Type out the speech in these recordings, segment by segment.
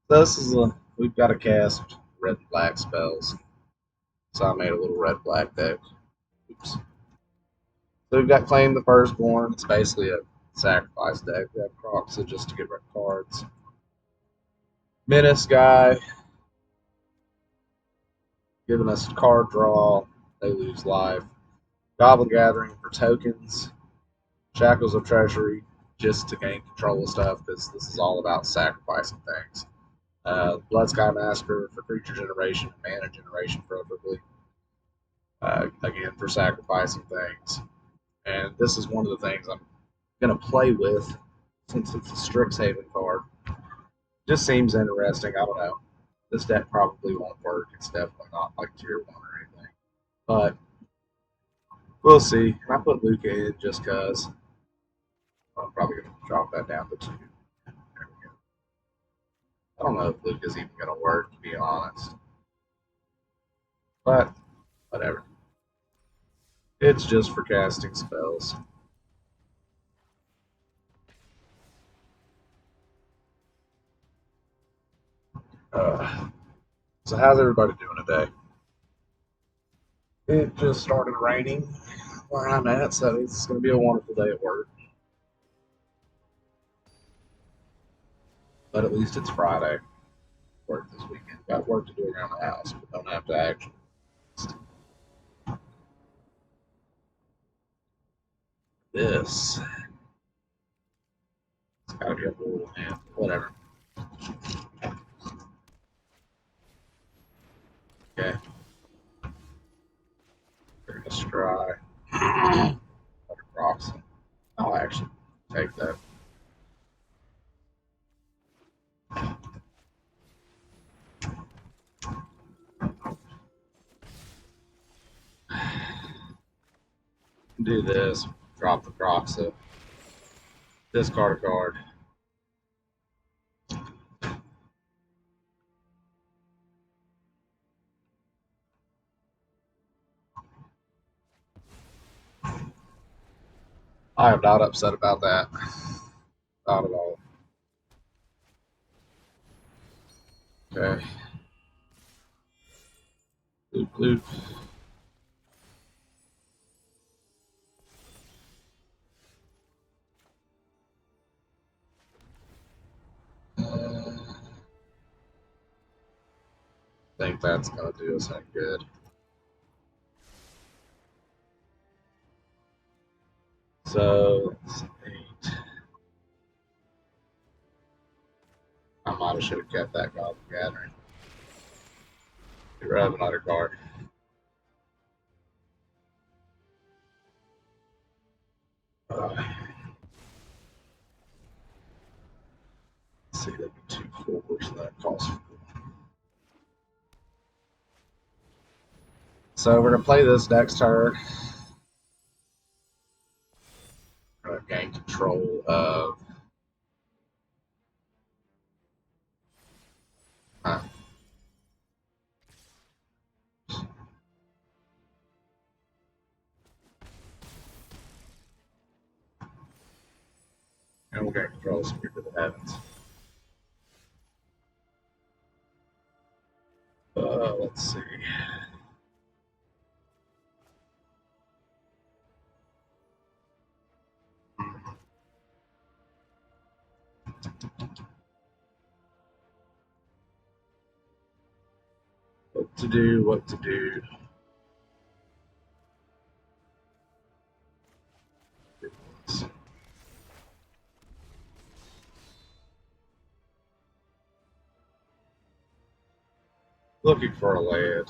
So this is we've got to cast red and black spells. So I made a little red black deck. Oops. So we've got Claim the Firstborn. It's basically a sacrifice deck. We have Croxa just to get rid of cards. Menace guy giving us card draw. They lose life. Goblin Gathering for tokens. Shackles of Treasury just to gain control of stuff because this is all about sacrificing things. Blood Sky Massacre for creature generation and mana generation, preferably. Again, for sacrificing things. And this is one of the things I'm going to play with since it's a Strixhaven card. Just seems interesting. I don't know. This deck probably won't work. It's definitely not like tier 1 or anything. But we'll see. And I put Luca in just because I'm probably going to drop that down to 2. There we go. I don't know if Luca's even going to work, to be honest. But whatever. It's just for casting spells. Uh, so how's everybody doing today? It just started raining where I'm at, so it's going to be a wonderful day at work. But at least it's Friday. Work this weekend. Got work to do around the house, but don't have to actually. This. It's got to be a little man. Whatever. Okay. We're going to try. Butter rocks. I'll actually take that. Do this. Drop the Croxa. Discard a card. I am not upset about that. Not at all. Okay. Bloop, bloop. I think that's going to do us any good. So, let's see. I might have should have kept that Goblin Gathering. Get rid of another card. Let's see, that'd be 2 4, so that costs 4. So we're gonna play this next turn. We're gonna gain control of. Uh, and we'll gain control of Spirit of the Heavens. Let's see. What to do, what to do. Looking for a land.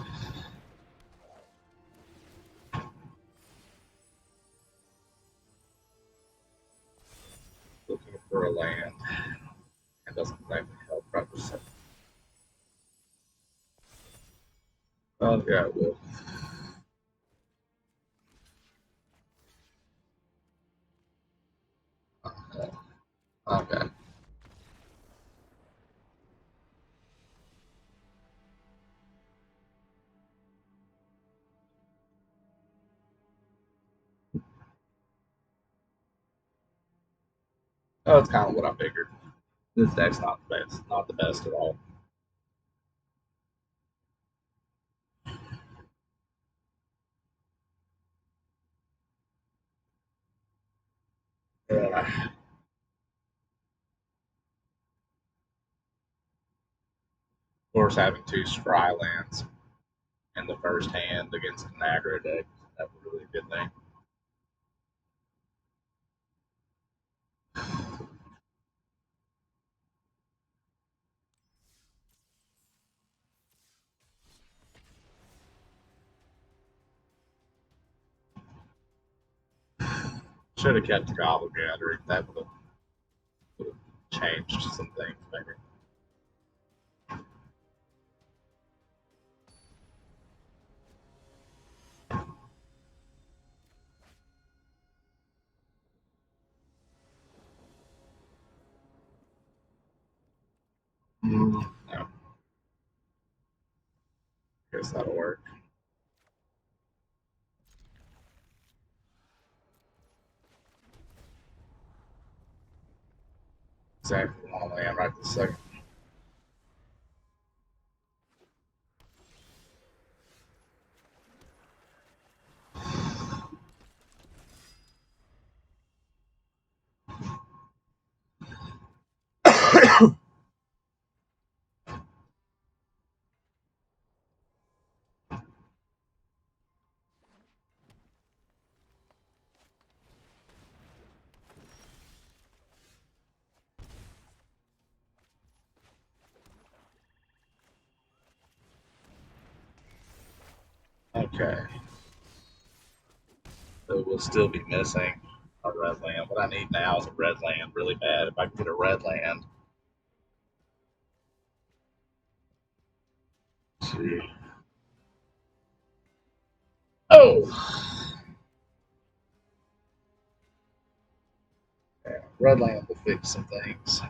Looking for a land. It doesn't claim the help represent. Oh, yeah, it will. Okay. Okay. Oh, it's kind of what I figured. This deck's not the best at all. Of course, having two Scry lands in the first hand against an aggro deck, that's a really good thing. Should have kept the Goblin Gathering. That would have changed some things, maybe. No. Guess that'll work. Exactly one land right this second. Okay. So we'll still be missing a red land. What I need now is a red land really bad. If I can get a red land. Let's see. Oh! Yeah, red land will fix some things.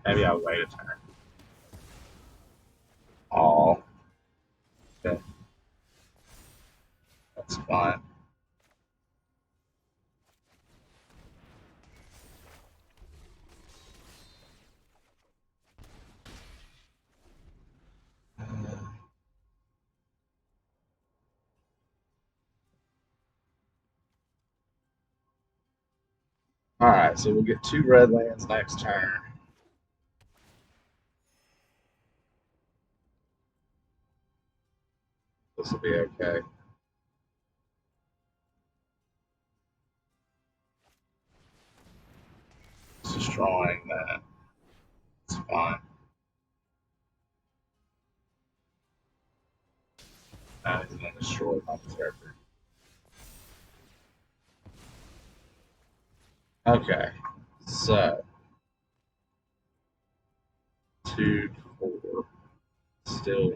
Maybe I'll wait a turn. Oh, okay. That's fine. All right, so we'll get two red lands next turn. This will be okay. It's destroying that. It's fine. Now he's going to destroy my character. Okay, so 2, 4, still.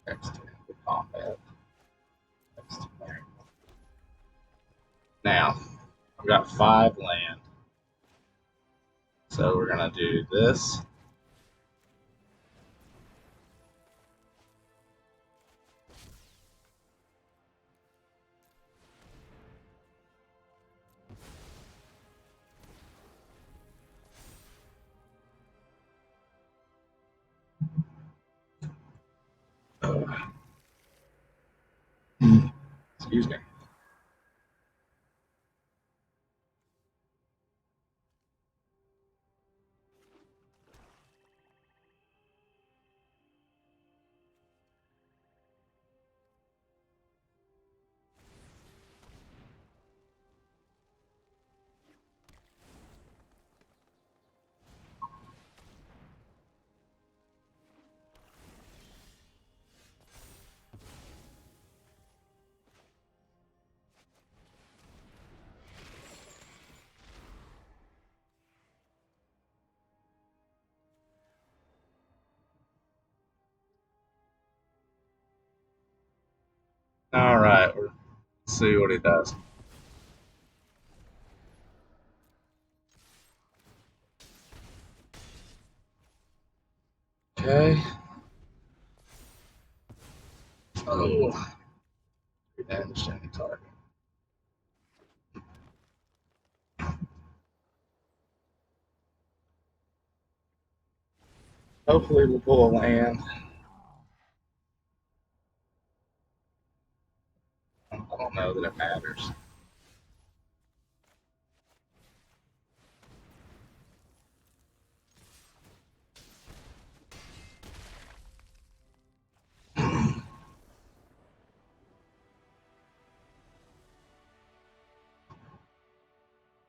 Next to the combat. Next to there. Now, I've got 5 land. So we're going to do this. Excuse me. All right, let's see what he does. Okay. Oh, damage to any target. Hopefully, we'll pull a land. I don't know that it matters.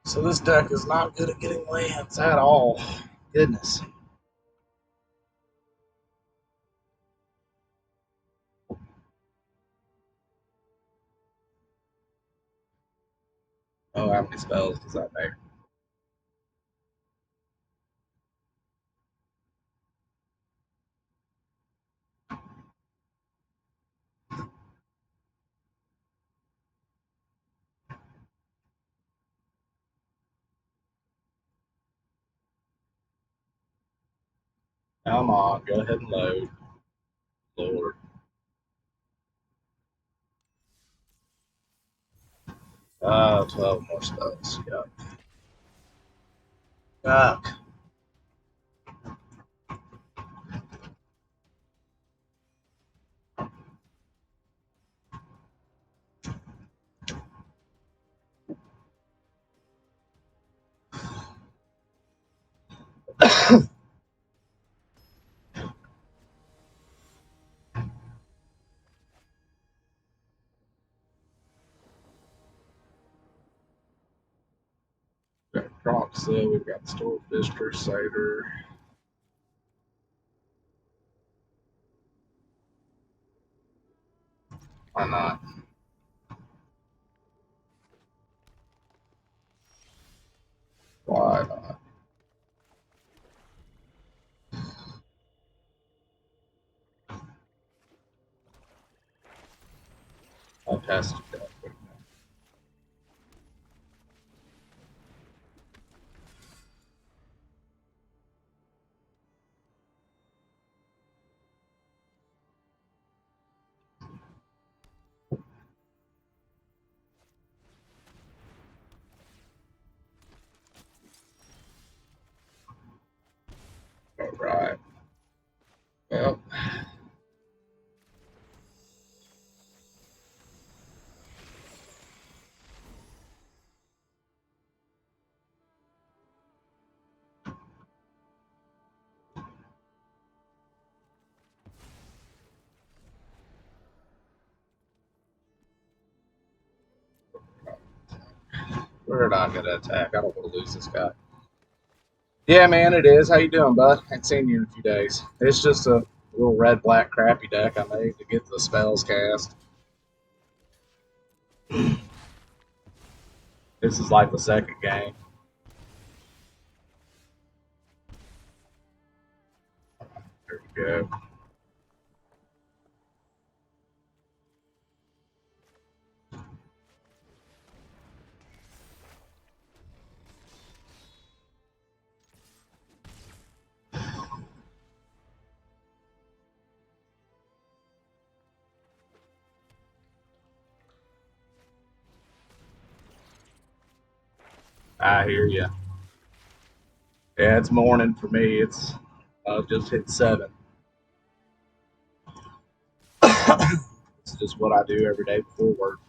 So this deck is not good at getting lands at all. Goodness. Oh, how many spells does that make? Come on, go ahead and load. Lord. 12 more spells. Yuck. Yuck. We've got Croxel, we've got Storefish Crusader. Why not? Why not? I'll test it. All right. Well, where did I get to attack? I don't want to lose this guy. Yeah, man, it is. How you doing, bud? Ain't seen you in a few days. It's just a little red-black crappy deck I made to get the spells cast. This is like the second game. There we go. I hear you. Yeah, it's morning for me. It's just hit 7. It's just what I do every day before work.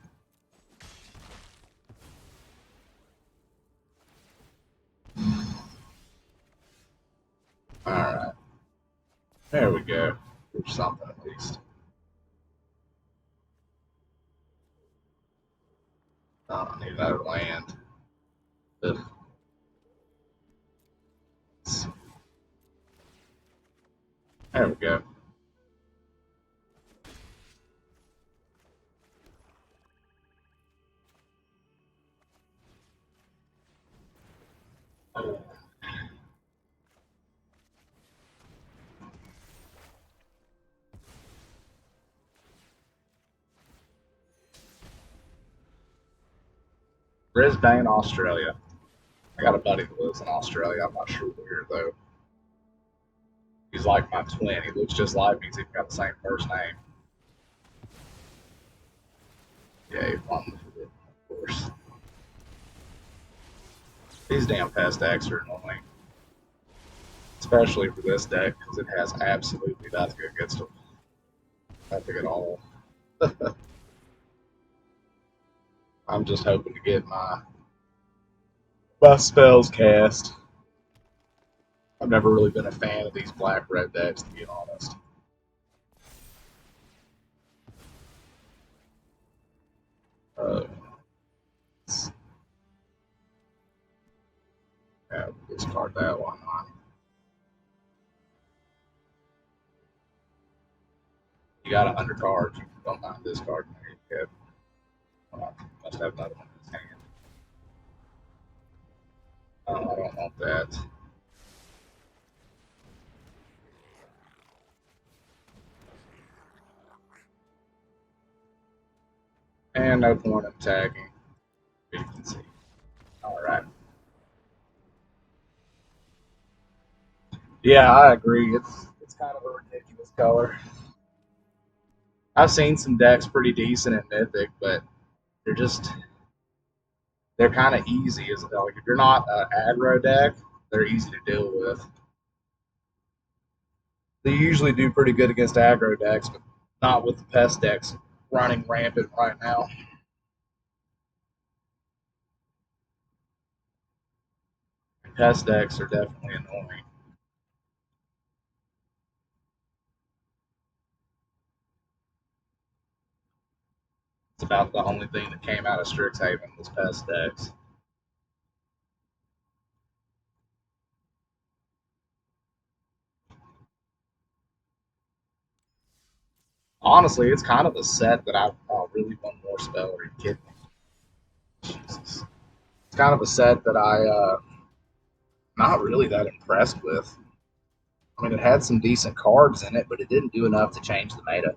All right. There we go. There's something at least. Oh, I need another land. Ugh. There we go. Brisbane, Australia. I got a buddy that lives in Australia. I'm not sure where though. He's like my twin. He looks just like me. He's even got the same first name. Yeah, he won of course. These damn pest decks are annoying, especially for this deck because it has absolutely nothing against them. Nothing at all. I'm just hoping to get my spells cast. I've never really been a fan of these black red decks, to be honest. Uh, yeah, discard that one. You got 100 cards. You don't mind discarding it. Must have another one in his hand. I don't want that. And no point in tagging. You can see. All right. Yeah, I agree. It's kind of a ridiculous color. I've seen some decks pretty decent in Mythic, but they're just they're kind of easy. Is like if you're not an aggro deck, they're easy to deal with. They usually do pretty good against aggro decks, but not with the pest decks running rampant right now. Pest decks are definitely annoying. It's about the only thing that came out of Strixhaven was pest decks. Honestly, it's kind of a set that I really want more spell. Are you kidding me? Jesus. It's kind of a set that not really that impressed with. I mean, it had some decent cards in it, but it didn't do enough to change the meta.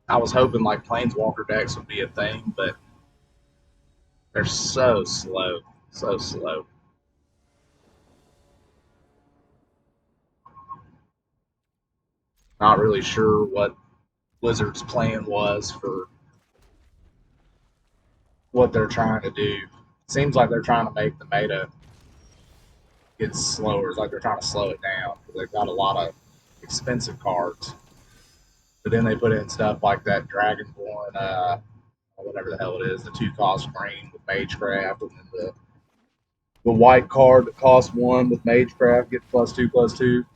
I was hoping like Planeswalker decks would be a thing, but they're so slow, so slow. Not really sure what Blizzard's plan was for what they're trying to do. Seems like they're trying to make the meta get slower. It's like they're trying to slow it down because they've got a lot of expensive cards. But then they put in stuff like that Dragonborn, whatever the hell it is, the 2 cost green with Magecraft, and then the white card that costs 1 with Magecraft get +2/+2.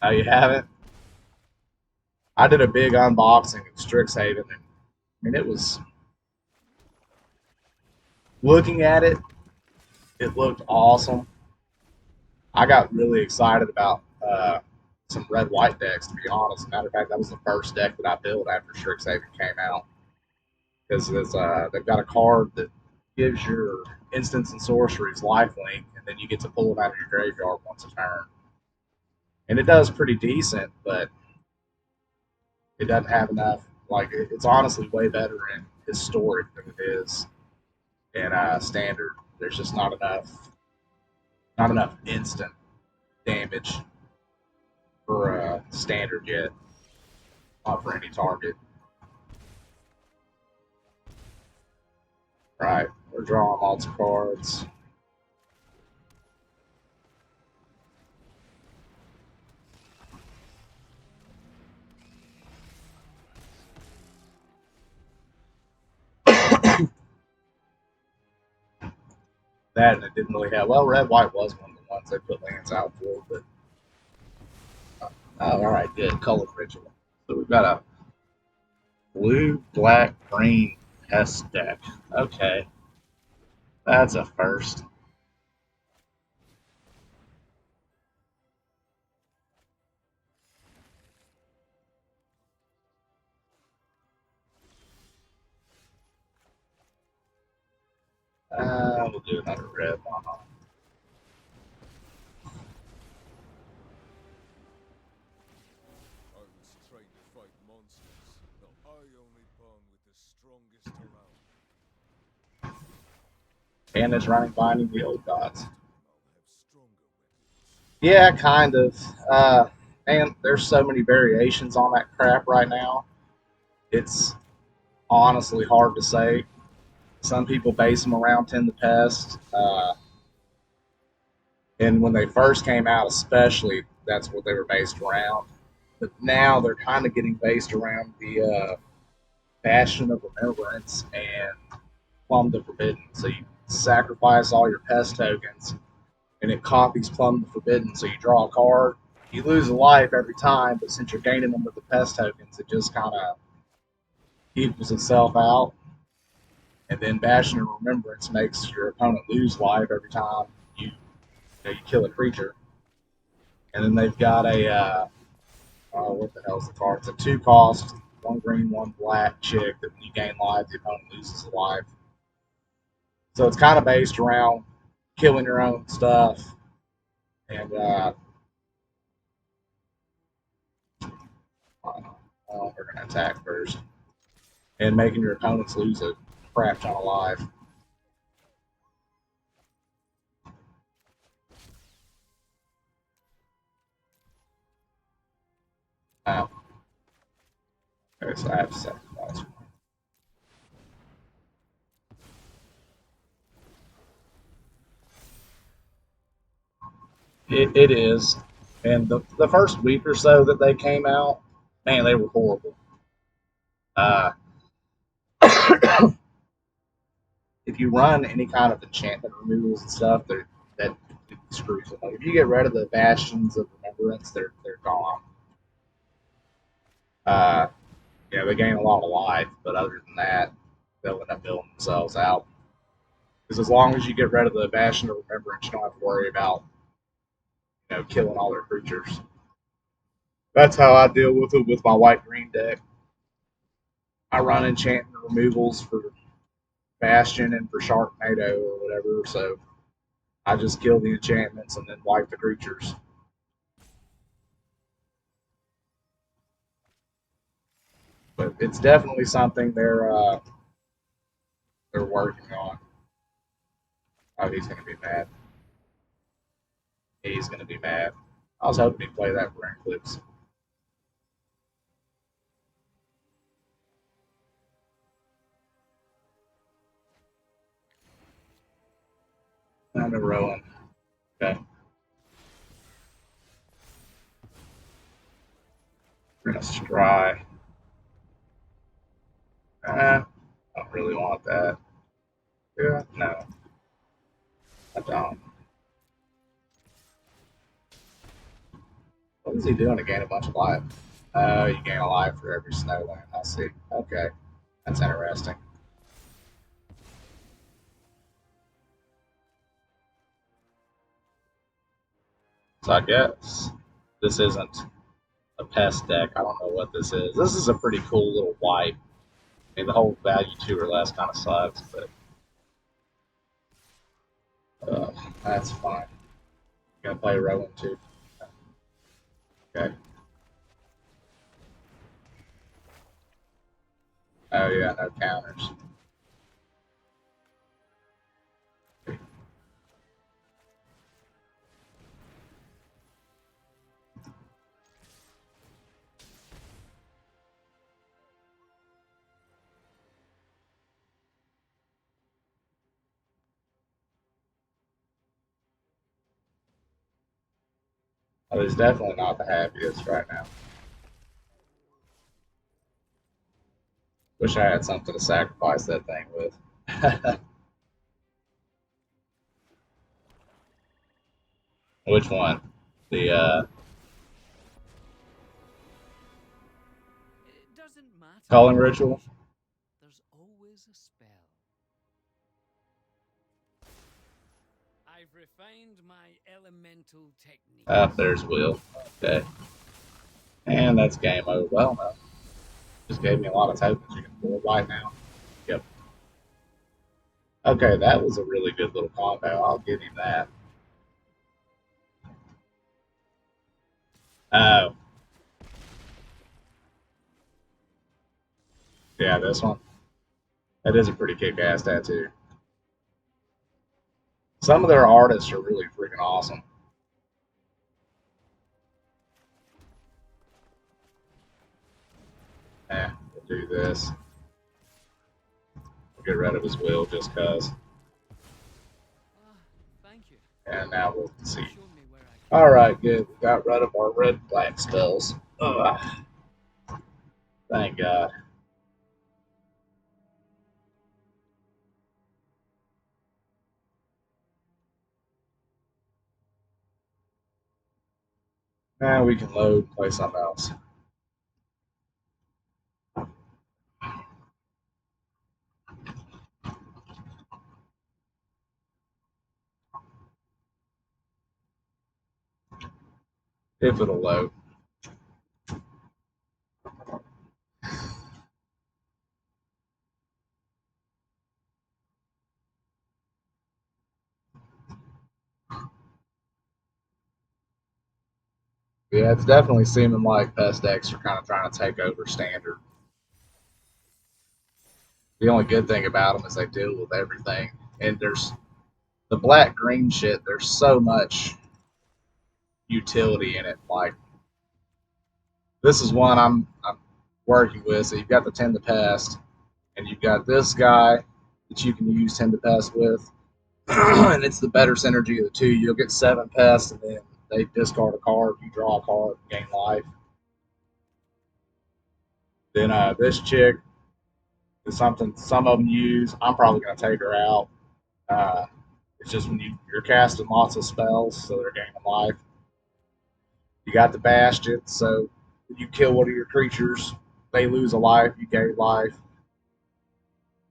Now you have it. I did a big unboxing of Strixhaven, and I mean it was looking at it. It looked awesome. I got really excited about some red white decks. To be honest, matter of fact, that was the first deck that I built after Strixhaven came out because they've got a card that gives your instants and sorceries lifelink, and then you get to pull them out of your graveyard once a turn. And it does pretty decent, but it doesn't have enough. Like it's honestly way better in historic than it is in standard. There's just not enough instant damage for standard yet. Not for any target. Right. We're drawing lots of cards. That and it didn't really have. Well, red white was one of the ones they put lands out for, but all right, good color ritual. So we've got a blue, black, green S deck. Okay, that's a first. We'll do another red one. strongest around. And it's running Binding the Old Gods. I'll have stronger weapons. Yeah, kind of. And there's so many variations on that crap right now. It's honestly hard to say. Some people base them around Ten the Pest. And when they first came out, especially, that's what they were based around. But now they're kind of getting based around the Bastion of Remembrance and Plum the Forbidden. So you sacrifice all your pest tokens, and it copies Plum the Forbidden. So you draw a card. You lose a life every time, but since you're gaining them with the pest tokens, it just kind of equals itself out. And then Bastion of Remembrance makes your opponent lose life every time you kill a creature. And then they've got a what the hell's the card? It's a 2 cost, 1 green, 1 black chick that when you gain life, the opponent loses a life. So it's kind of based around killing your own stuff and we're going to attack first and making your opponents lose a crap ton of life. Um, okay, so I have to sacrifice. It is. And the first week or so that they came out, man, they were horrible. Uh, if you run any kind of enchantment removals and stuff, that screws them. Like if you get rid of the Bastions of Remembrance, they're gone. Uh, yeah, they gain a lot of life, but other than that, they'll end up building themselves out. Because as long as you get rid of the Bastion of Remembrance, you don't have to worry about killing all their creatures. That's how I deal with it with my white green deck. I run enchantment removals for Bastion and for Sharknado or whatever, so I just kill the enchantments and then wipe the creatures. But it's definitely something they're working on. Oh, he's gonna be mad. He's gonna be mad. I was hoping he'd play that for Eclipse. I'm a Rowan. Okay. We're gonna scry. I don't really want that. Yeah, no, I don't. What is he doing to gain a bunch of life? Oh, you gain a life for every snowland. I see. Okay, that's interesting. So I guess this isn't a pest deck. I don't know what this is. This is a pretty cool little wipe. I mean, the whole value 2 or less kind of sucks, but uh, that's fine. Gonna play Rowan too. Okay. Oh yeah, no counters. Oh, he's definitely not the happiest right now. Wish I had something to sacrifice that thing with. Which one? The It doesn't matter. calling ritual? There's always a spell. I've refined my elemental technique. There's Will. Okay. And that's game over. Well, no. Just gave me a lot of tokens. You can pull white now. Yep. Okay, that was a really good little combo. I'll give you that. Oh, yeah, this one. That is a pretty kick-ass tattoo. Some of their artists are really freaking awesome. We'll do this. We'll get rid of his will just cause. Thank you. And now we'll see. Showed me where I All right, good. We got rid of our red black spells. Ugh. Thank God. Now we can load and play something else. If it'll load. Yeah, it's definitely seeming like Pest decks are kind of trying to take over standard. The only good thing about them is they deal with everything. And there's the black green shit, there's so much utility in it. Like, this is one I'm working with. So you've got the Tend to Pest, and you've got this guy that you can use Tend to Pest with. And it's the better synergy of the two. You'll get 7 pests, and then they discard a card. You draw a card, gain life. Then this chick is something some of them use. I'm probably going to take her out. Uh, it's just when you're casting lots of spells, so they're gaining life. You got the Bastion, so when you kill one of your creatures, they lose a life, you gain life.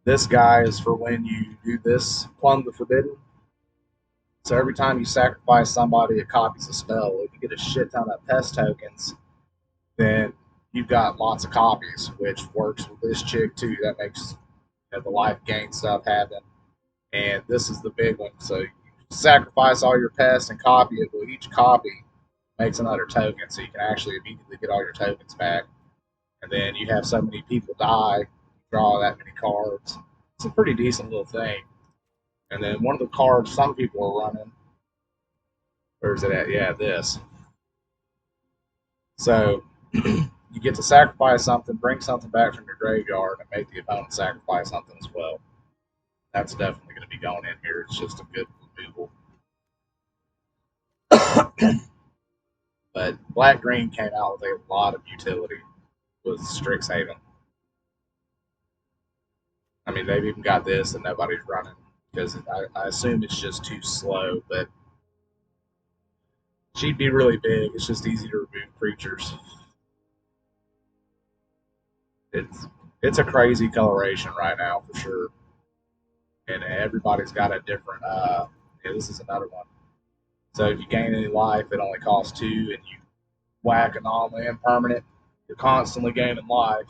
This guy is for when you do this, Plumb the Forbidden. So every time you sacrifice somebody, it copies a spell. If you get a shit ton of pest tokens, then you've got lots of copies, which works with this chick too. That makes the life gain stuff happen. And this is the big one. So you sacrifice all your pests and copy it. Well, each copy makes another token, so you can actually immediately get all your tokens back. And then you have so many people die, draw that many cards. It's a pretty decent little thing. And then one of the cards some people are running, where is it at? Yeah, this. So you get to sacrifice something, bring something back from your graveyard, and make the opponent sacrifice something as well. That's definitely going to be going in here. It's just a good removal. But Black Green came out with a lot of utility with Strixhaven. I mean, they've even got this, and nobody's running because I assume it's just too slow. But she'd be really big. It's just easy to remove creatures. It's it's a crazy coloration right now for sure, and everybody's got a different. Yeah, this is another one. So if you gain any life, it only costs 2, and you whack a non-land permanent, you're constantly gaining life.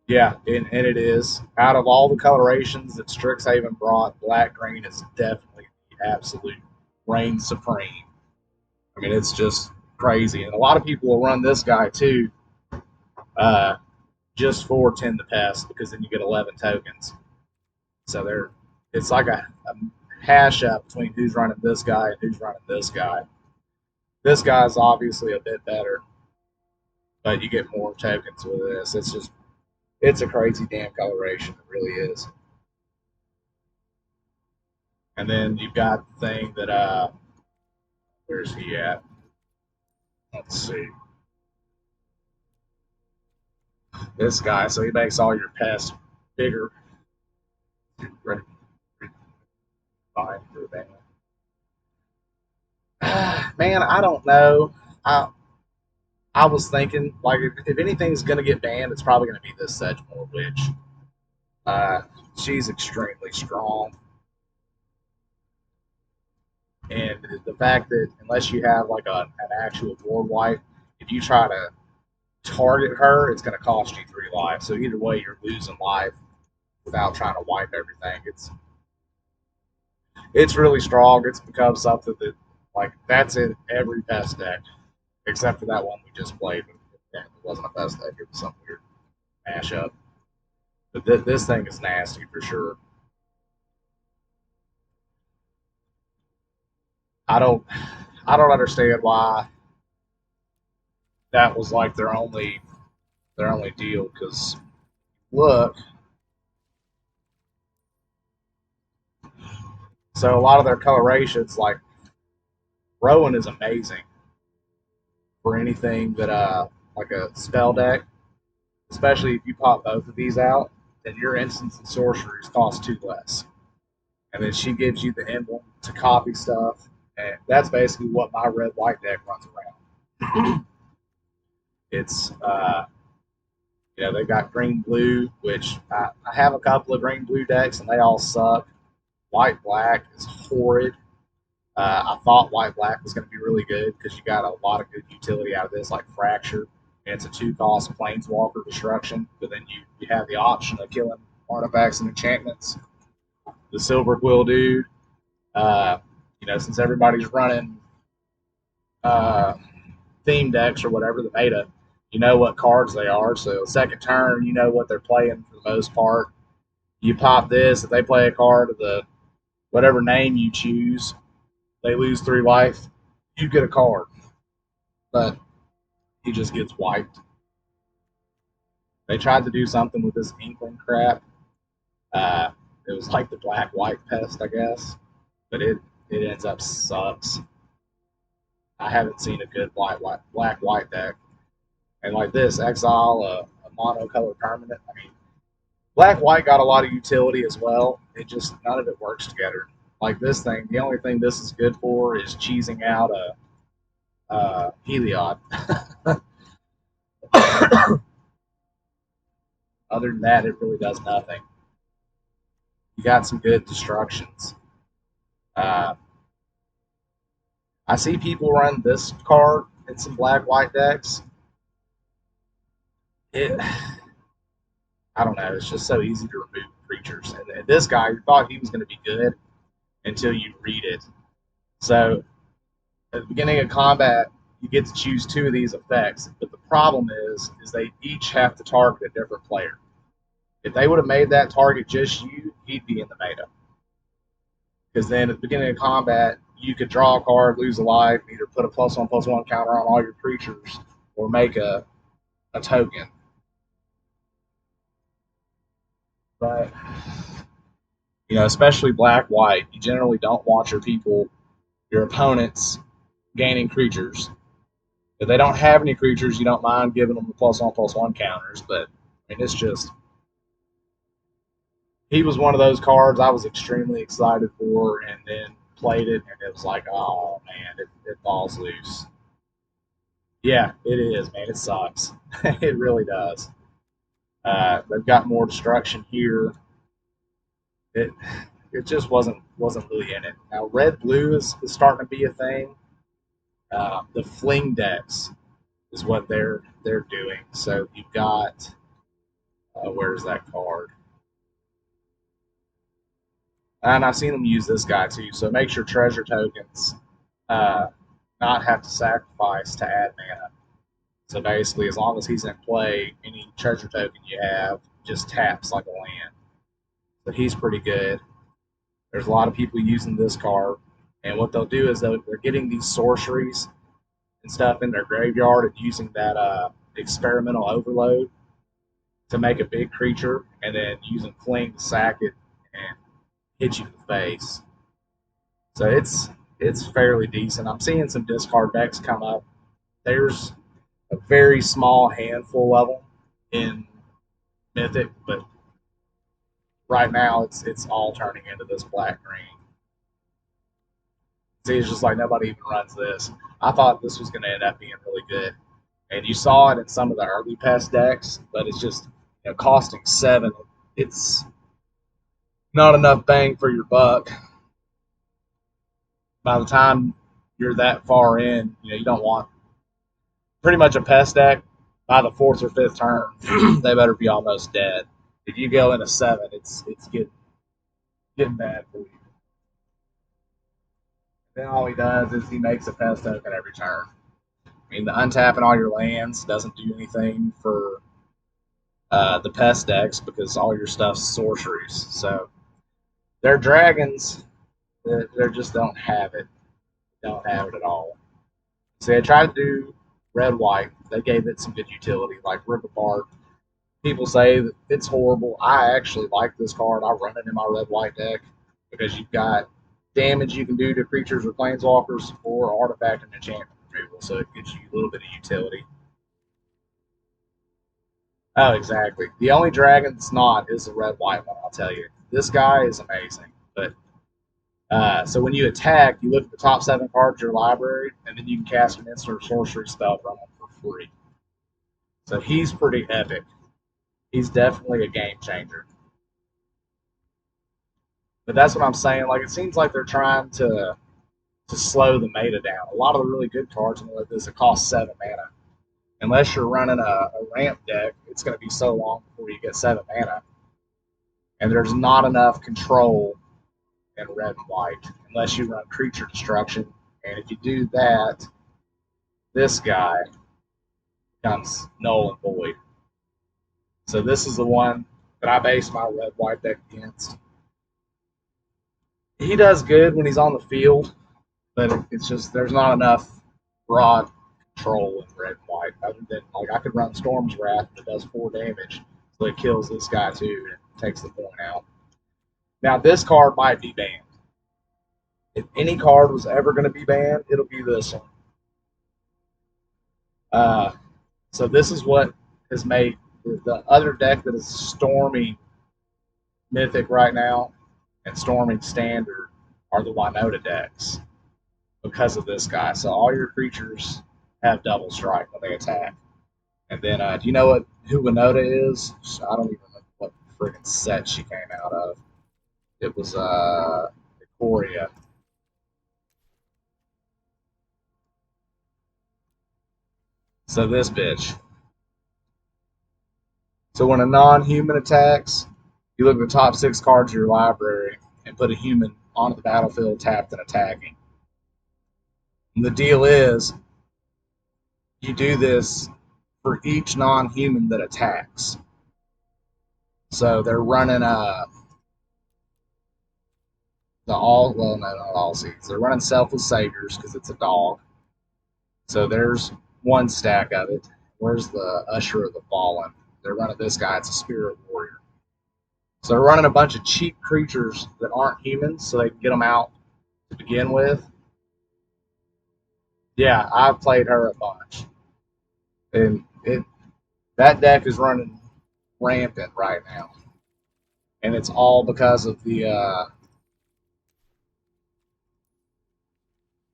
Yeah, and it is. Out of all the colorations that Strixhaven brought, Black Green is definitely the absolute reign supreme. I mean, it's just crazy. And a lot of people will run this guy too, uh, just for Tend to Pest, because then you get 11 tokens. So it's like a hash up between who's running this guy and who's running this guy. This guy's obviously a bit better, but you get more tokens with this. It's a crazy damn coloration. It really is. And then you've got the thing that where's he at? Let's see. This guy, so he makes all your pests bigger. Fine for Man, I don't know. I I was thinking like if anything's gonna get banned, it's probably gonna be this Sedgemoor Witch. Uh, she's extremely strong, and the fact that unless you have like an actual war wipe, if you try to target her, it's going to cost you 3 life. So either way, you're losing life without trying to wipe everything. It's really strong. It's become something that like that's in every pest deck except for that one we just played. It wasn't a pest deck. It was something weird. mashup. But this thing is nasty for sure. I don't I don't understand why that was like their only deal. Because look, so a lot of their colorations, like Rowan, is amazing for anything that like a spell deck, especially if you pop both of these out, then your instants and sorceries cost 2 less. And then she gives you the emblem to copy stuff, and that's basically what my red white deck runs around. It's they got green blue, which I have a couple of green blue decks, and they all suck. White black is horrid. I thought white black was going to be really good because you got a lot of good utility out of this, like Fracture. And it's a 2 cost Planeswalker destruction, but then you have the option of killing artifacts and enchantments. The Silver Quill dude, uh, since everybody's running uh, theme decks or whatever, the meta, you know what cards they are. So second turn, you know what they're playing for the most part. You pop this, if they play a card of the whatever name you choose, they lose 3 life. You get a card, but he just gets wiped. They tried to do something with this Inkling crap. Uh, it was like the black white pest, I guess, but it ends up sucks. I haven't seen a good black white deck. And like this, exile a monocolor permanent. I mean, black white got a lot of utility as well. It just none of it works together. Like this thing, the only thing this is good for is cheesing out a Heliod. Other than that, it really does nothing. You got some good destructions. Uh, I see people run this card in some black white decks. It, I don't know. It's just so easy to remove creatures. And this guy, you thought he was going to be good until you read it. So at the beginning of combat, you get to choose 2 of these effects. But the problem is they each have to target a different player. If they would have made that target just you, he'd be in the meta. Because then at the beginning of combat, you could draw a card, lose a life, either put a +1/+1 counter on all your creatures, or make a token. But especially black white, you generally don't want your opponents gaining creatures. If they don't have any creatures, you don't mind giving them the +1/+1 counters. But I mean, it's just he was one of those cards I was extremely excited for, and then played it, and it was like, oh man, it falls loose. Yeah, it is, man. It sucks. It really does. They've got more destruction here. It it just wasn't really in it. Now red blue is starting to be a thing. The fling decks is what they're doing. So you've got where's that card? And I've seen them use this guy too. So make sure treasure tokens uh, not have to sacrifice to add mana. So basically, as long as he's in play, any treasure token you have just taps like a land. But he's pretty good. There's a lot of people using this card, and what they'll do is they're getting these sorceries and stuff in their graveyard and using that experimental overload to make a big creature, and then using fling to sack it and hit you in the face. So it's fairly decent. I'm seeing some discard decks come up. There's a very small handful of them in Mythic, but right now it's all turning into this black green. See, it's just like nobody even runs this. I thought this was going to end up being really good, and you saw it in some of the early pest decks, but it's just costing 7. It's not enough bang for your buck. By the time you're that far in, you don't want pretty much a pest deck by the 4th or 5th turn. They better be almost dead. If you go in a 7, it's getting bad for you. Then all he does is he makes a pest token every turn. I mean, the untapping all your lands doesn't do anything for the pest decks because all your stuff's sorceries. So their dragons, they just don't have it. Don't have it at all. So they tried to do red white. They gave it some good utility, like Rip Apart. People say that it's horrible. I actually like this card. I run it in my red white deck because you've got damage you can do to creatures or planeswalkers or artifact and enchantment removal, so it gives you a little bit of utility. Oh, exactly. The only dragon that's not is the red white one, I'll tell you. This guy is amazing. But so when you attack, you look at the top 7 cards of your library, and then you can cast an instant or sorcery spell from him for free. So he's pretty epic. He's definitely a game changer. But that's what I'm saying. Like it seems like they're trying to slow the meta down. A lot of the really good cards like this that cost 7 mana. Unless you're running a ramp deck, it's going to be so long before you get 7 mana. And there's not enough control in red and white unless you run creature destruction. And if you do that, this guy becomes null and void. So this is the one that I base my red white deck against. He does good when he's on the field, but it's just there's not enough broad control in red and white. Other than like I could run Storm's Wrath that does 4 damage, so it kills this guy too and takes the point out. Now this card might be banned. If any card was ever going to be banned, it'll be this one. So this is what has made the other deck that is storming Mythic right now and storming Standard are the Winota decks because of this guy. So all your creatures have double strike when they attack. And then, do you know who Winota is? I don't even know what freaking set she came out of. It was Ikoria. So this bitch. So when a non-human attacks, you look at the top 6 cards of your library and put a human onto the battlefield tapped and attacking. And the deal is, you do this for each non-human that attacks. So they're running not all seeds. They're running Selfless Saviors because it's a dog. So there's one stack of it. Where's the Usher of the Fallen? They're running this guy. It's a Spirit Warrior. So they're running a bunch of cheap creatures that aren't humans so they can get them out to begin with. Yeah, I've played her a bunch. And that deck is running rampant right now. And it's all because of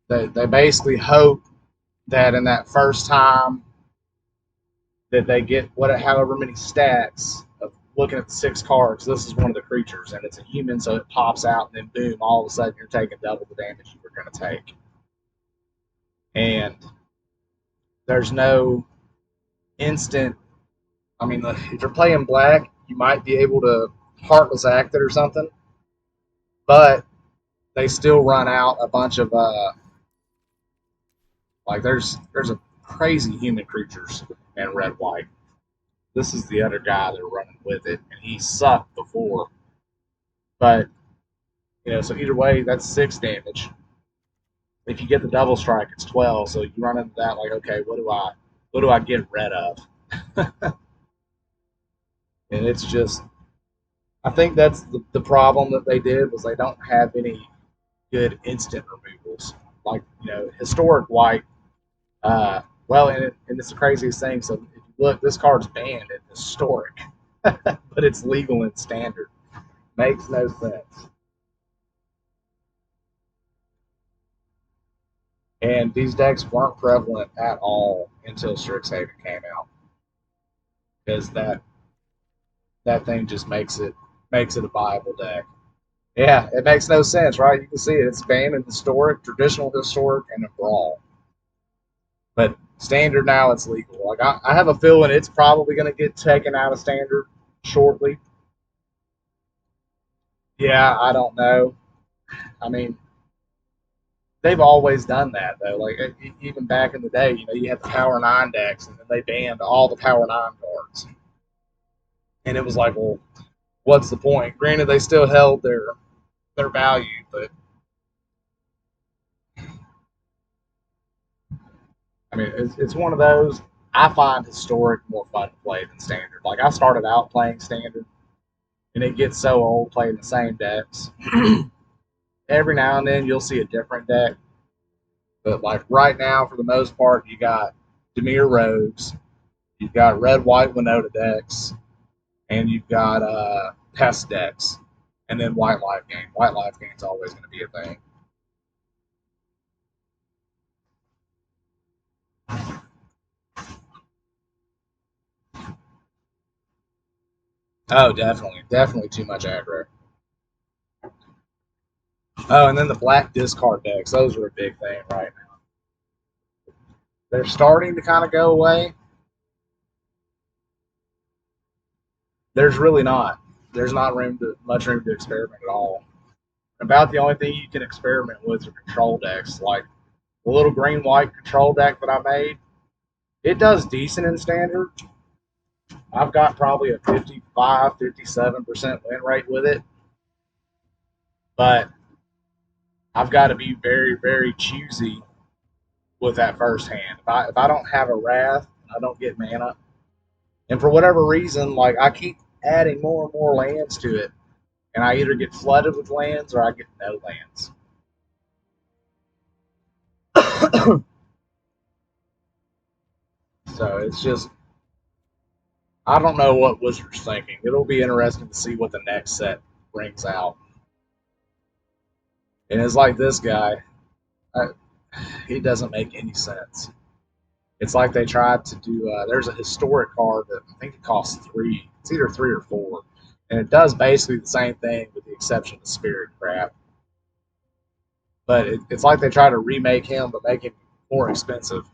they basically hope that in that first time that they get however many stacks of looking at the 6 cards, this is one of the creatures, and it's a human, so it pops out, and then boom, all of a sudden you're taking double the damage you were going to take. And there's no instant. I mean, if you're playing black, you might be able to Heartless Act it or something, but they still run out a bunch of like there's a crazy human creatures in red white. This is the other guy they're running with it, and he sucked before. But so either way, that's 6 damage. If you get the double strike, it's 12. So you run into that like, okay, what do I get rid of? And it's just, I think that's the problem that they did was they don't have any good instant removals. Like historic white. Well, and it's the craziest thing. So if you look, this card's banned in historic, but it's legal in standard. Makes no sense. And these decks weren't prevalent at all until Strixhaven came out, because that thing just makes it a viable deck. Yeah, it makes no sense, right? You can see it. It's banned in historic, traditional historic, and in brawl. But standard now it's legal. Like I have a feeling it's probably going to get taken out of standard shortly. Yeah, I don't know. I mean, they've always done that though. Like even back in the day, you had the Power 9 decks, and then they banned all the Power 9 cards. And it was like, well, what's the point? Granted, they still held their value, but I mean, it's one of those. I find historic more fun to play than standard. Like I started out playing standard, and it gets so old playing the same decks. Every now and then you'll see a different deck, but like right now, for the most part, you got Dimir Rogues, you've got Red White Winota decks, and you've got Pest decks, and then White Life Gain. White Life Gain's always going to be a thing. Oh, definitely, definitely too much aggro. Oh, and then the black discard decks; those are a big thing right now. They're starting to kind of go away. There's really not. There's not much room to experiment at all. About the only thing you can experiment with are control decks. Like the little green white control deck that I made, it does decent in standard. I've got probably a 55, 57% win rate with it, but I've got to be very, very choosy with that first hand. If I don't have a Wrath, I don't get mana. And for whatever reason, like I keep adding more and more lands to it, and I either get flooded with lands or I get no lands. So it's just, I don't know what Wizards thinking. It'll be interesting to see what the next set brings out. And it's like this guy, I, he doesn't make any sense. It's like they tried to do. There's a historic card that I think it costs three. It's either three or four, and it does basically the same thing with the exception of Spirit Crab. But it's like they try to remake him, but make him more expensive.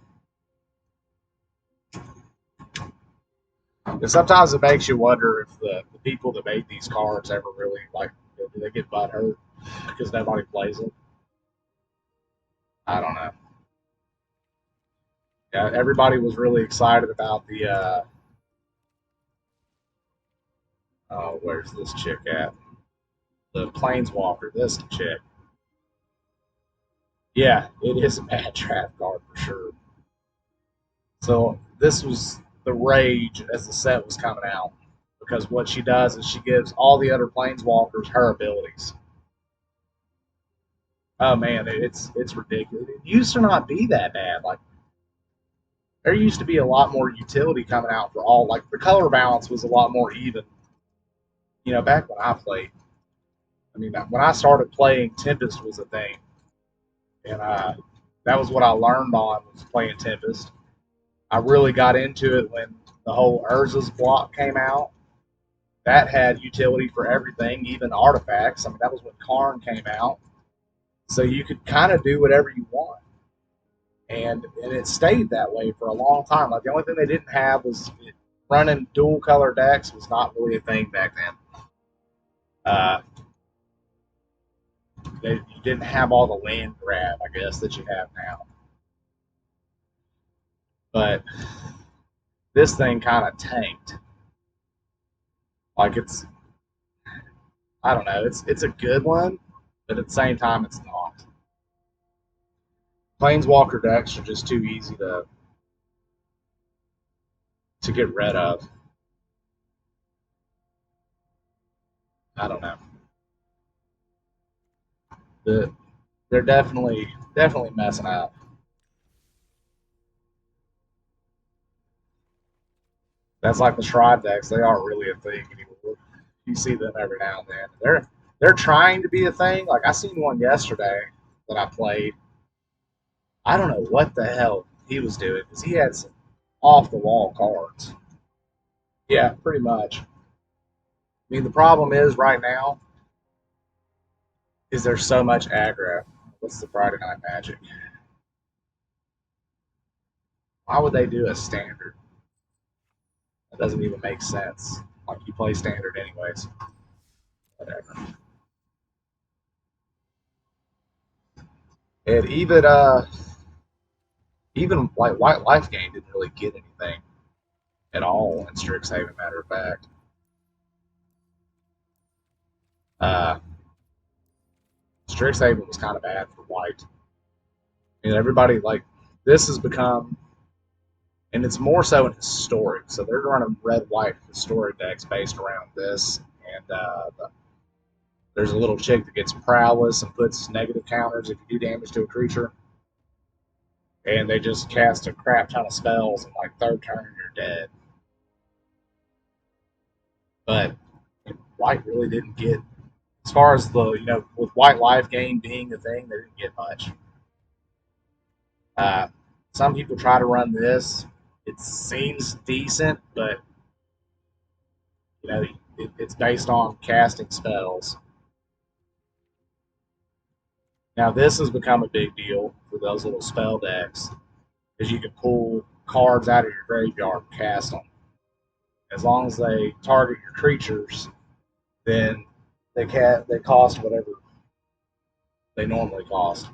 And sometimes it makes you wonder if the people that made these cards ever really like, do they get butthurt because nobody plays them? I don't know. Yeah, everybody was really excited about the. Oh, where's this chick at? The Planeswalker. This chick. Yeah, it is a bad trap card for sure. So this was the rage as the set was coming out because what she does is she gives all the other planeswalkers her abilities. Oh man, it's ridiculous. It used to not be that bad. Like there used to be a lot more utility coming out for all. Like the color balance was a lot more even. You know, back when I played. I mean, when I started playing, Tempest was a thing, and that was what I learned on was playing Tempest. I really got into it when the whole Urza's block came out. That had utility for everything, even artifacts. I mean, that was when Karn came out, so you could kind of do whatever you want, and it stayed that way for a long time. Like the only thing they didn't have was running dual color decks was not really a thing back then. Uh, you didn't have all the land grab, I guess, that you have now. But this thing kind of tanked. Like I don't know, it's a good one, but at the same time, it's not. Planeswalker decks are just too easy to get rid of. I don't know. The, they're definitely messing up. That's like the Shroud decks. They aren't really a thing anymore. You see them every now and then. They're trying to be a thing. Like I seen one yesterday that I played. I don't know what the hell he was doing because he had some off the wall cards. Yeah, pretty much. I mean, the problem is right now is there's so much aggro. What's the Friday Night Magic? Why would they do a standard? That doesn't even make sense. Like you play standard anyways. Whatever. And even like White Life Game didn't really get anything at all in Strixhaven. Matter of fact, Uh, Strixhaven was kind of bad for white. And everybody, like, this has become, and it's more so in historic. So they're running red white historic decks based around this. And there's a little chick that gets prowess and puts negative counters if you do damage to a creature. And they just cast a crap ton of spells, and like third turn, you're dead. But white really didn't get, as far as the, with white life gain being the thing, they didn't get much. Uh, some people try to run this. It seems decent, but it's based on casting spells. Now this has become a big deal for those little spell decks because you can pull cards out of your graveyard and cast them. As long as they target your creatures, then they cost whatever they normally cost.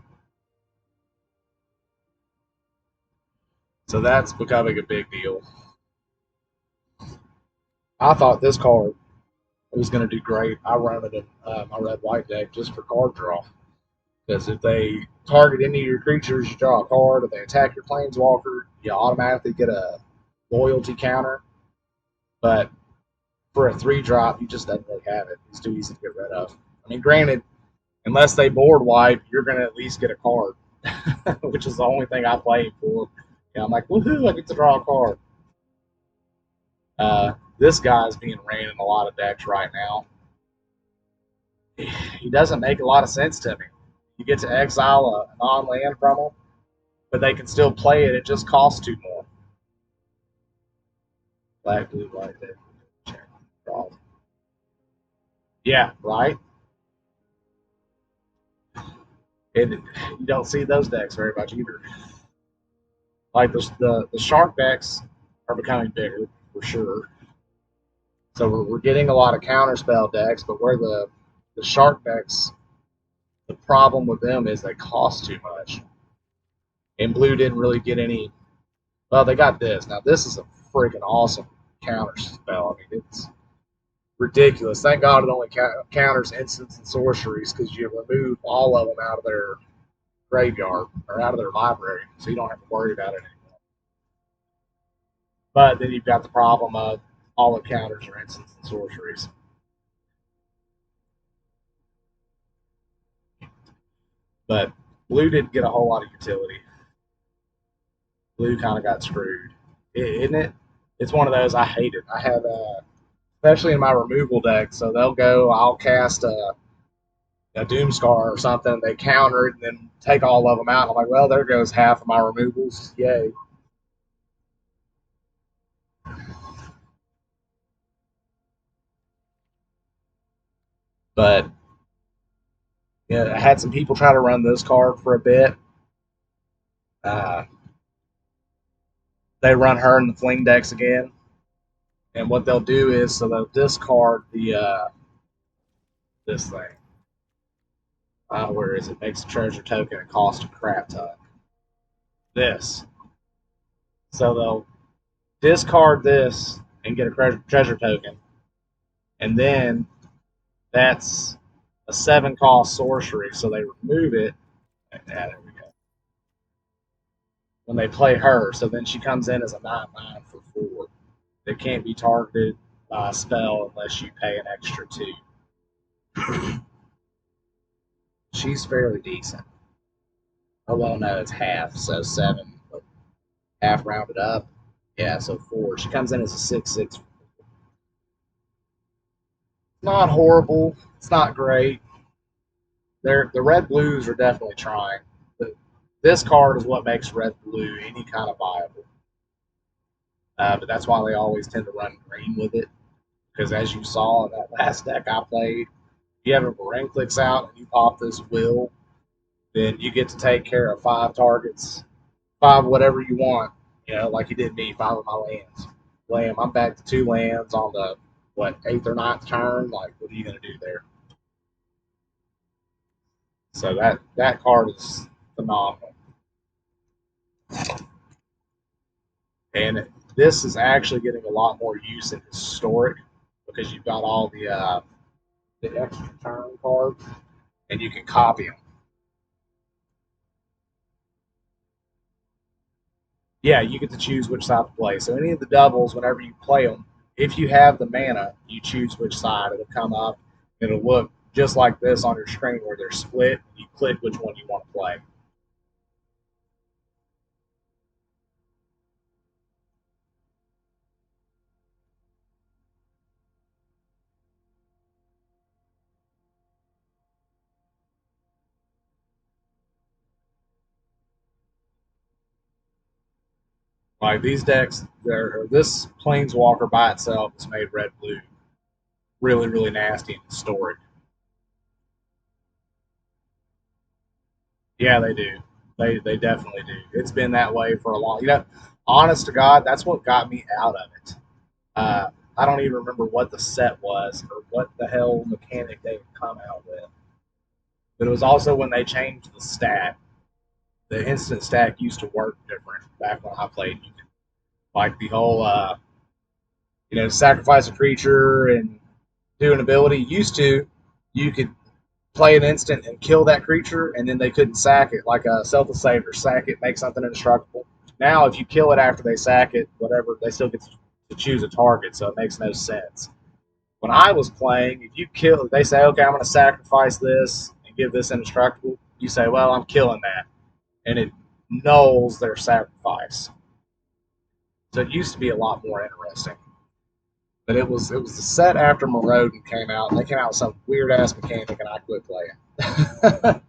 So that's becoming a big deal. I thought this card was going to do great. I run it in my red-white deck just for card draw. Because if they target any of your creatures, you draw a card. If they attack your planeswalker, you automatically get a loyalty counter. But for a 3-drop, you just don't really have it. It's too easy to get rid of. I mean, granted, unless they board wipe, you're going to at least get a card, which is the only thing I played for. I'm like, woohoo, I get to draw a card. This guy's being ran in a lot of decks right now. He doesn't make a lot of sense to me. You get to exile a non-land from them, but they can still play it. It just costs 2 more. Black, blue, white, red. Yeah, right? And you don't see those decks very much either. Like the shark decks are becoming bigger for sure. So we're getting a lot of counterspell decks, but where the shark decks, the problem with them is they cost too much. And blue didn't really get any. Well, they got this. Now this is a freaking awesome counterspell. I mean, it's ridiculous. Thank God it only counters instants and sorceries because you remove all of them out of their graveyard or out of their library, so you don't have to worry about it anymore. But then you've got the problem of all the counters are instants and sorceries. But blue didn't get a whole lot of utility. Blue kind of got screwed, isn't it? It's one of those I hate it. I have, especially in my removal deck. So they'll go, I'll cast a Doomscar or something. They counter it and then take all of them out. I'm like, well, there goes half of my removals. Yay. But yeah, I had some people try to run this card for a bit. Uh, they run her in the fling decks again. And what they'll do is, so they'll discard the this thing. Where is it? Makes a treasure token and costs a crap ton. This. So they'll discard this and get a treasure token. And then that's a 7-cost sorcery. So they remove it. There we go. When they play her. So then she comes in as a 9/9 for 4. That can't be targeted by a spell unless you pay an extra 2. She's fairly decent. Oh, well, no, it's half. So 7, but half rounded up. Yeah, so 4. She comes in as a 6/6. Not horrible. It's not great. The red blues are definitely trying. But this card is what makes red blue any kind of viable. But that's why they always tend to run green with it. Because as you saw in that last deck I played, if you have a Vorinclex out and you pop this will, then you get to take care of 5 targets, 5 whatever you want. Like you did me, 5 of my lands. Blam, I'm back to 2 lands on the 8th or 9th turn. Like, what are you gonna do there? So that card is phenomenal. And this is actually getting a lot more use in historic because you've got all the the extra turn cards, and you can copy them. Yeah, you get to choose which side to play. So any of the doubles, whenever you play them, if you have the mana, you choose which side. It'll come up. It'll look just like this on your screen where they're split. You click which one you want to play. Like these decks, this Planeswalker by itself is made red blue. Really, really nasty and historic. Yeah, they do. They definitely do. It's been that way for a long. Honest to God, that's what got me out of it. I don't even remember what the set was or what the hell mechanic they had come out with. But it was also when they changed the stack. The instant stack used to work different back when I played. You could, like the whole, sacrifice a creature and do an ability. Used to, you could play an instant and kill that creature, and then they couldn't sack it, like a selfless save or sack it, make something indestructible. Now, if you kill it after they sack it, whatever, they still get to choose a target, so it makes no sense. When I was playing, if you kill, they say, okay, I'm going to sacrifice this and give this indestructible. You say, well, I'm killing that, and it nulls their sacrifice. So it used to be a lot more interesting. But it was the set after Maraudon came out, and they came out with some weird ass mechanic, and I quit playing.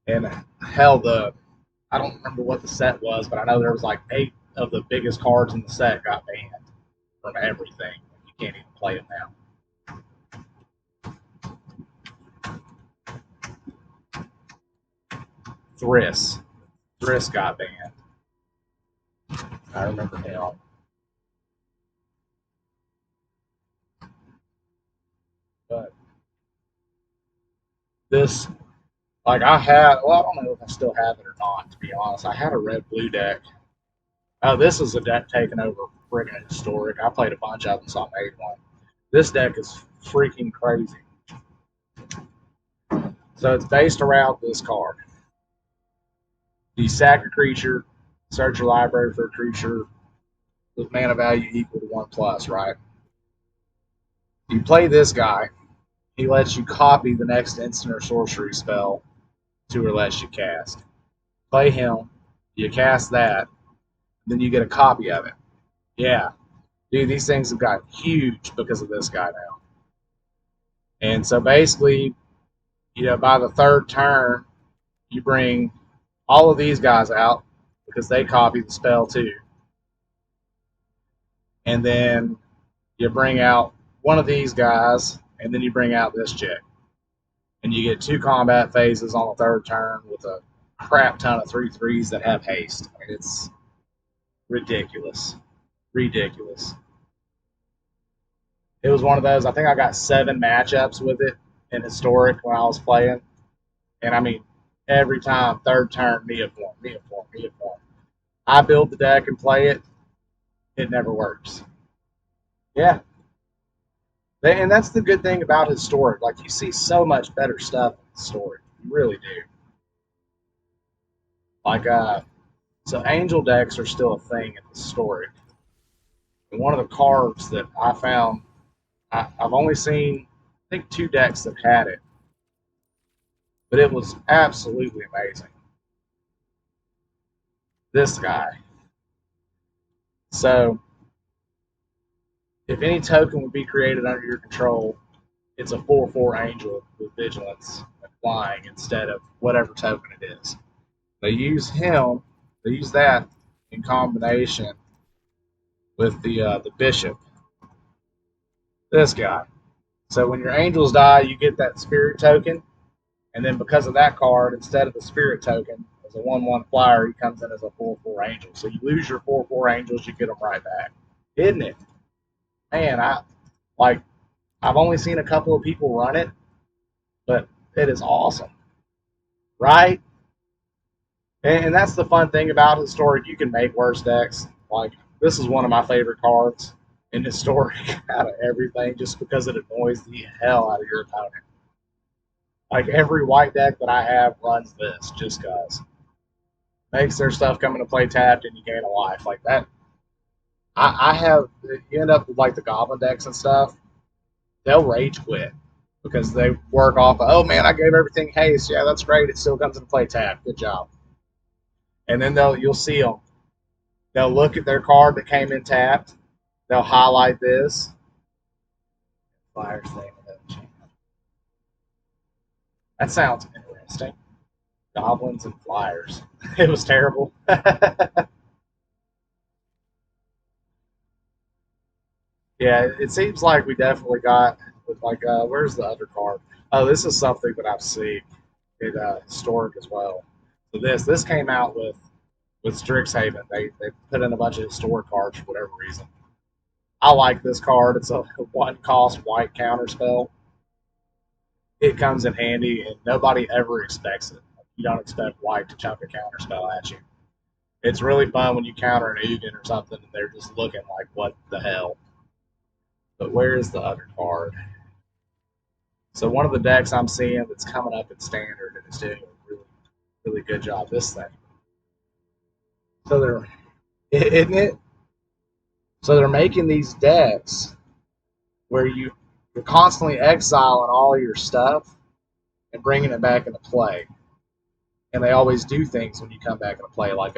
And hell, I don't remember what the set was, but I know there was like 8 of the biggest cards in the set got banned from everything. You can't even play them now. Thriss. Thriss got banned. I remember him. But this, like I don't know if I still have it or not, to be honest. I had a red blue deck. Oh, this is a deck taken over friggin' historic. I played a bunch of them, so I made one. This deck is freaking crazy. So it's based around this card. You sack a creature, search your library for a creature with mana value equal to 1+, right? You play this guy, he lets you copy the next instant or sorcery spell to or less you cast. Play him, you cast that, then you get a copy of it. Yeah. Dude, these things have got huge because of this guy now. And so basically, by the third turn, you bring all of these guys out because they copy the spell too. And then you bring out one of these guys, and then you bring out this chick. And you get 2 combat phases on the third turn with a crap ton of 3/3s that have haste. I mean, it's ridiculous. Ridiculous. It was one of those, I think I got 7 matchups with it in Historic when I was playing. And I mean, every time, third turn, Mia form, Mia form, Mia form. I build the deck and play it, it never works. Yeah. And that's the good thing about Historic. Like, you see so much better stuff in Historic. You really do. Like, so angel decks are still a thing in Historic. And one of the cards that I found, I've only seen, I think, 2 decks that had it. But it was absolutely amazing. This guy. So, if any token would be created under your control, it's a 4/4 angel with vigilance and flying instead of whatever token it is. They use him, they use that in combination with the bishop. This guy. So when your angels die, you get that spirit token, and then because of that card, instead of the spirit token, as a 1/1 flyer, he comes in as a 4/4 angel. So you lose your 4/4 angels, you get them right back. Isn't it? Man, I've only seen a couple of people run it, but it is awesome, right? And that's the fun thing about Historic. You can make worse decks. Like This is one of my favorite cards in Historic out of everything, just because it annoys the hell out of your opponent. Like every white deck that I have runs this just cause makes their stuff come into play tapped and you gain a life like that. I have you end up with like the goblin decks and stuff. They'll rage quit because they work off of, oh man, I gave everything haste. Yeah, that's great. It still comes into play tap. Good job. And then you'll see them. They'll look at their card that came in tapped. They'll highlight this fire thing. That sounds interesting. Goblins and flyers. It was terrible. Yeah, it seems like we definitely got with like where's the other card? Oh, this is something that I've seen in historic as well. So this came out with Strixhaven. They put in a bunch of historic cards for whatever reason. I like this card. It's a one cost white counter spell. It comes in handy, and nobody ever expects it. You don't expect white to chuck a counter spell at you. It's really fun when you counter an Ugin or something, and they're just looking like, what the hell? But where is the other card? So one of the decks I'm seeing that's coming up in standard and is doing a really, really good job. This thing. So they're, isn't it? So they're making these decks where you're constantly exiling all your stuff and bringing it back into play. And they always do things when you come back into play, like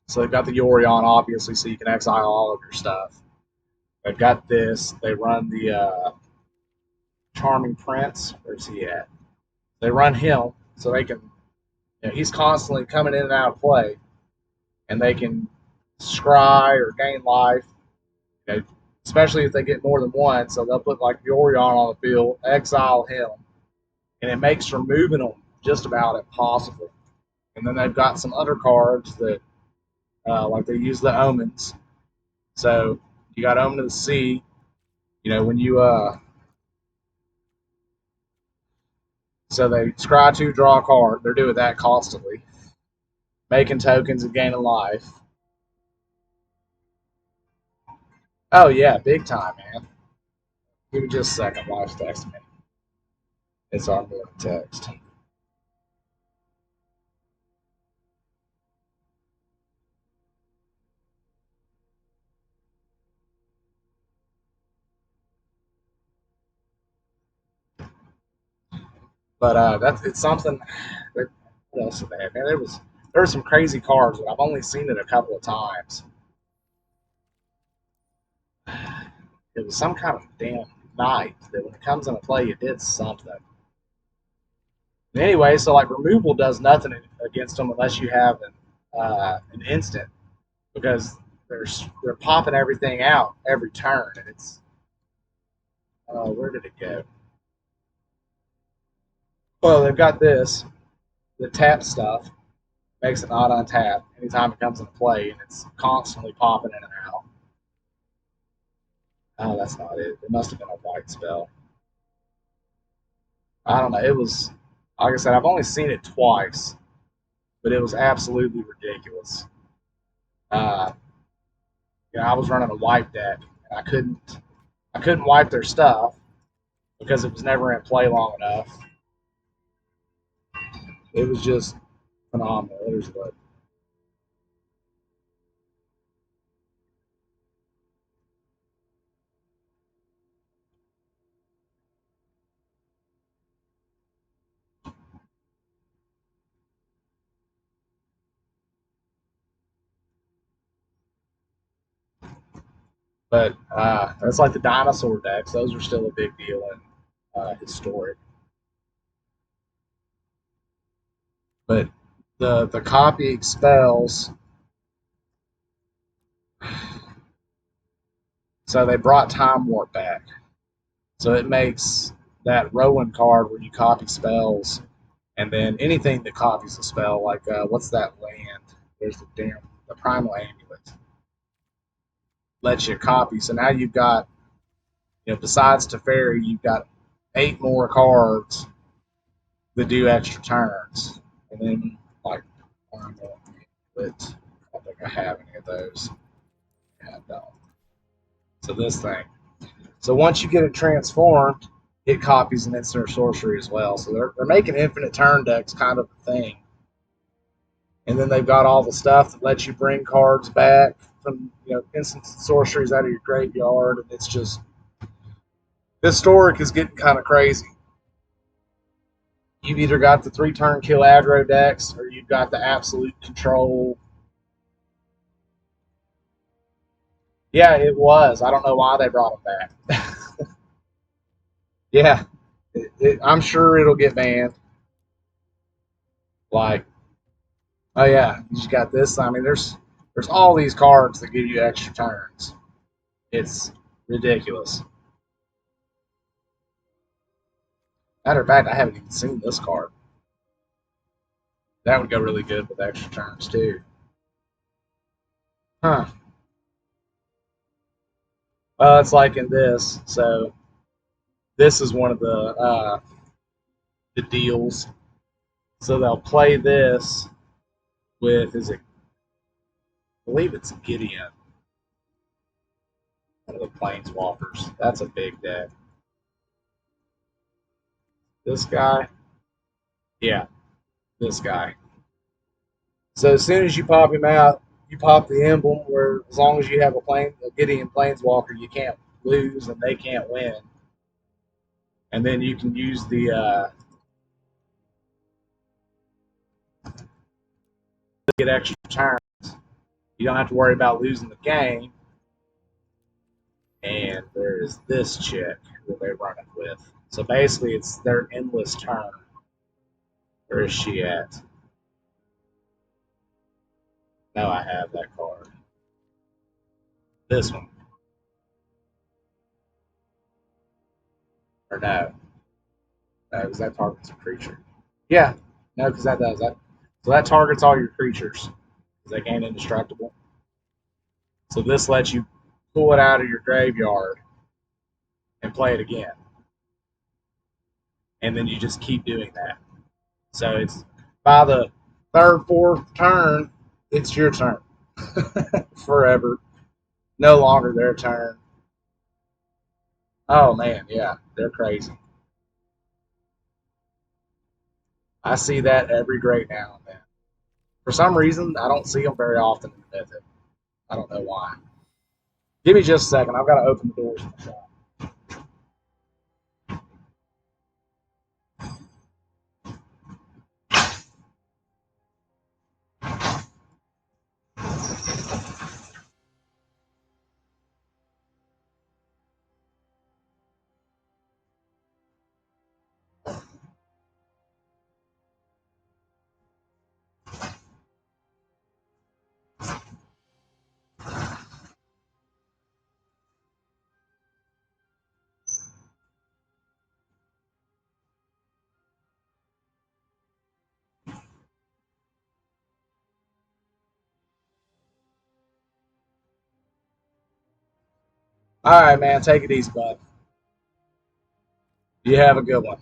so they've got the Yorion obviously, so you can exile all of your stuff. They've got this. They run the Charming Prince. Where's he at? They run him so they can. He's constantly coming in and out of play, and they can scry or gain life. You know, especially if they get more than one. So they'll put like Yorion on the field, exile him, and it makes removing them just about impossible. And then they've got some other cards that, like they use the omens. So you got Omen of the Sea. When you so they scry two, draw a card. They're doing that constantly, making tokens and gaining life. Oh yeah, big time, man. Give me just a second. Wife's texting me. It's our morning text. But it's something. What else did they have? Man, there were some crazy cards, but I've only seen it a couple of times. It was some kind of damn knight that when it comes into play, it did something. Anyway, so like removal does nothing against them unless you have an instant, because they're popping everything out every turn, and it's where did it go? Well, they've got this the tap stuff makes it not untap anytime it comes into play, and it's constantly popping in and out. Oh, that's not it. It must have been a white spell. I don't know. It was, like I said, I've only seen it twice, but it was absolutely ridiculous. Uh, I was running a wipe deck, and I couldn't wipe their stuff because it was never in play long enough. It was just phenomenal. There's what. But that's like the dinosaur decks. Those are still a big deal in historic. But the copying spells. So they brought Time Warp back. So it makes that Rowan card where you copy spells, and then anything that copies a spell, like what's that land? There's the Primal Amulet, lets you copy. So now you've got, besides Teferi, you've got 8 more cards that do extra turns, and then like Primal Amulet. I don't think I have any of those. So this thing. So once you get it transformed, it copies an instant sorcery as well. So they're making infinite turn decks kind of a thing. And then they've got all the stuff that lets you bring cards back from instant sorceries out of your graveyard, and it's just historic is getting kind of crazy. You've either got the 3-turn kill aggro decks, or you've got the absolute control. Yeah, it was. I don't know why they brought them back. Yeah, I'm sure it'll get banned. Like, oh yeah, you just got this. I mean, there's all these cards that give you extra turns. It's ridiculous. Matter of fact, I haven't even seen this card. That would go really good with extra turns too. Huh. Well, it's like in this. So this is one of the deals. So they'll play this with I believe it's Gideon, one of the Planeswalkers. That's a big deck. This guy, yeah, this guy. So as soon as you pop him out, you pop the emblem where as long as you have a Gideon Planeswalker, you can't lose and they can't win. And then you can use the get extra turns. You don't have to worry about losing the game. And there's this chick that they run it with. So basically, it's their endless turn. Where is she at? No, I have that card. This one. Or no. No, because that targets a creature. Yeah. No, because that does that. So that targets all your creatures. Because they gain indestructible. So this lets you pull it out of your graveyard and play it again. And then you just keep doing that. So it's by the third, fourth turn, it's your turn. Forever. No longer their turn. Oh man, yeah, they're crazy. I see that every great now and then. For some reason, I don't see them very often in the Mythic. I don't know why. Give me just a second. I've got to open the doors in the shop. All right, man. Take it easy, bud. You have a good one.